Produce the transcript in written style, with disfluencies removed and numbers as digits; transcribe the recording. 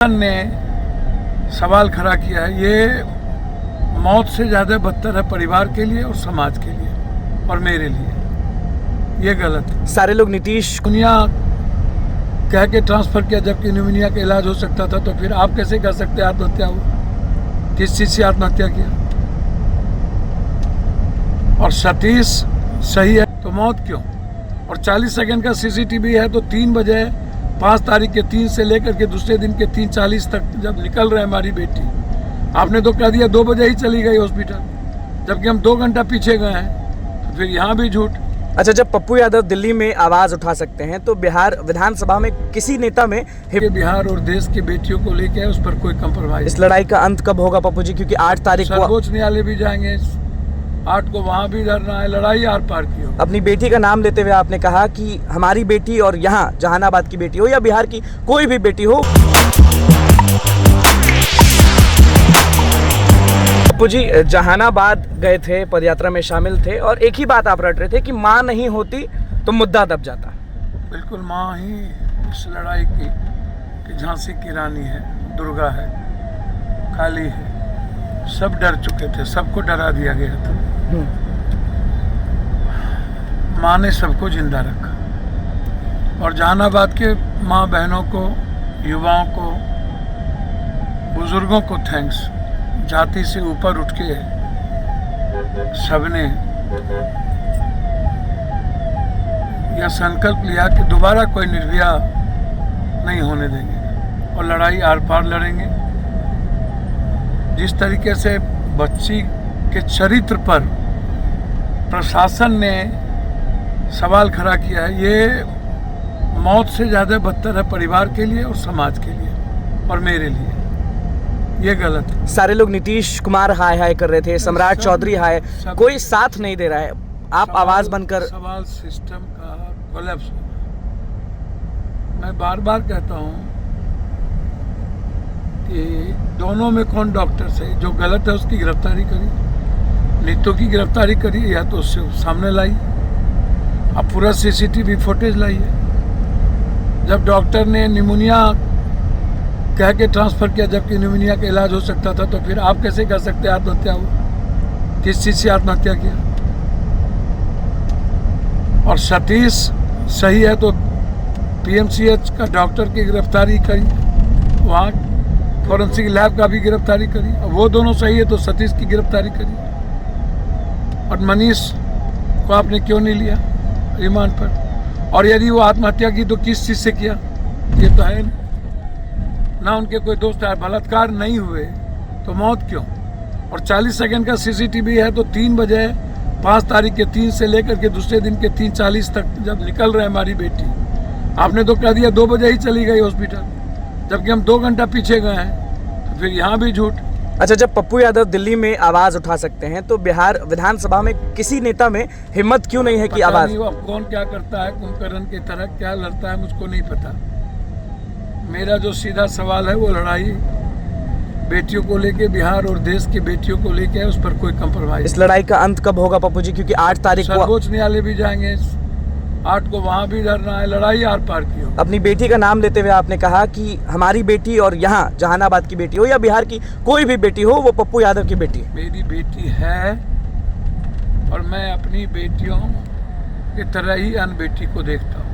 ने सवाल खड़ा किया है, ये मौत से ज़्यादा बदतर है परिवार के लिए और समाज के लिए और मेरे लिए। ये गलत है। सारे लोग नीतीश दुनिया कह के ट्रांसफ़र किया, जबकि न्यूमोनिया का इलाज हो सकता था, तो फिर आप कैसे कह सकते आत्महत्या हो? किस चीज़ से आत्महत्या किया? और सतीश सही है तो मौत क्यों? और 40 सेकंड का सीसीटीवी है तो 3 बजे 5 तारीख के 3 से लेकर के दूसरे दिन के 3:40 तक जब निकल रहे हमारी बेटी, आपने तो कह दिया 2 बजे ही चली गई हॉस्पिटल, जबकि हम 2 घंटा पीछे गए हैं। तो फिर यहाँ भी झूठ। अच्छा, जब पप्पू यादव दिल्ली में आवाज उठा सकते हैं तो बिहार विधानसभा में किसी नेता में बिहार और देश की बेटियों को लेकर उस पर कोई कंप्रोमाइज। इस लड़ाई का अंत कब होगा पप्पू जी? क्योंकि 8 तारीख को सर्वोच्च न्यायालय भी जाएंगे, 8 को वहाँ भी धरना है, लड़ाई आर पार की हो। अपनी बेटी का नाम लेते हुए आपने कहा कि हमारी बेटी और यहाँ जहानाबाद की बेटी हो या बिहार की कोई भी बेटी हो। पप्पू जी जहानाबाद गए थे, पदयात्रा में शामिल थे और एक ही बात आप रट रहे थे कि माँ नहीं होती तो मुद्दा दब जाता। बिल्कुल, माँ ही इस लड़ाई की झांसी की रानी है, दुर्गा है, काली है। सब डर चुके थे, सबको डरा दिया गया था। माँ ने सबको जिंदा रखा और जहानाबाद के माँ बहनों को, युवाओं को, बुजुर्गों को थैंक्स। जाति से ऊपर उठ के सबने यह संकल्प लिया कि दोबारा कोई निर्भया नहीं होने देंगे और लड़ाई आर पार लड़ेंगे। जिस तरीके से बच्ची के चरित्र पर प्रशासन ने सवाल खड़ा किया है, ये मौत से ज़्यादा बदतर है परिवार के लिए और समाज के लिए और मेरे लिए। ये गलत है। सारे लोग नीतीश कुमार हाय हाय कर रहे थे, सम्राट चौधरी हाय, कोई साथ नहीं दे रहा है। आप आवाज बनकर सवाल सिस्टम का कोलैप्स होगा। मैं बार बार कहता हूँ कि दोनों में कौन डॉक्टर से जो गलत है उसकी गिरफ्तारी करी, नीतू की गिरफ्तारी करी या तो उससे सामने लाई। अब पूरा सीसीटीवी फुटेज लाइए। जब डॉक्टर ने न्यूमोनिया कह के ट्रांसफ़र किया, जबकि न्यूमोनिया का इलाज हो सकता था, तो फिर आप कैसे कह सकते आत्महत्या हो? किस चीज़ से आत्महत्या किया? और सतीश सही है तो पीएमसीएच का डॉक्टर की गिरफ्तारी करी, वहाँ फॉरेंसिक लैब का भी गिरफ्तारी करी। और वो दोनों सही है तो सतीश की गिरफ्तारी करी। और मनीष को आपने क्यों नहीं लिया रिमांड पर? और यदि वो आत्महत्या की तो किस चीज़ से किया? ये तो है ना उनके कोई दोस्त है, बलात्कार नहीं हुए तो मौत क्यों? और 40 सेकंड का सीसीटीवी है तो 3 बजे 5 तारीख के 3 से लेकर के दूसरे दिन के 3:40 तक जब निकल रहे हमारी बेटी, आपने तो कह दिया 2 बजे ही चली गई हॉस्पिटल, जबकि हम 2 घंटा पीछे गए हैं। तो फिर यहाँ भी झूठ। अच्छा, जब पप्पू यादव दिल्ली में आवाज उठा सकते हैं तो बिहार विधानसभा में किसी नेता में हिम्मत क्यों नहीं है कि आवाज? अब कौन क्या करता है, कुंभकर्ण की तरह क्या लड़ता है, मुझको नहीं पता। मेरा जो सीधा सवाल है वो लड़ाई बेटियों को लेके, बिहार और देश की बेटियों को लेके है, उस पर कोई कंप्रोमाइज। इस लड़ाई का अंत कब होगा पप्पू जी? क्योंकि 8 तारीख को सर्वोच्च न्यायालय भी जाएंगे, 8 को वहाँ भी धरना है, लड़ाई आर पार की हो। अपनी बेटी का नाम लेते हुए आपने कहा कि हमारी बेटी और यहाँ जहानाबाद की बेटी हो या बिहार की कोई भी बेटी हो, वो पप्पू यादव की बेटी मेरी बेटी है और मैं अपनी बेटियों की तरह ही अन्य बेटी को देखता हूँ।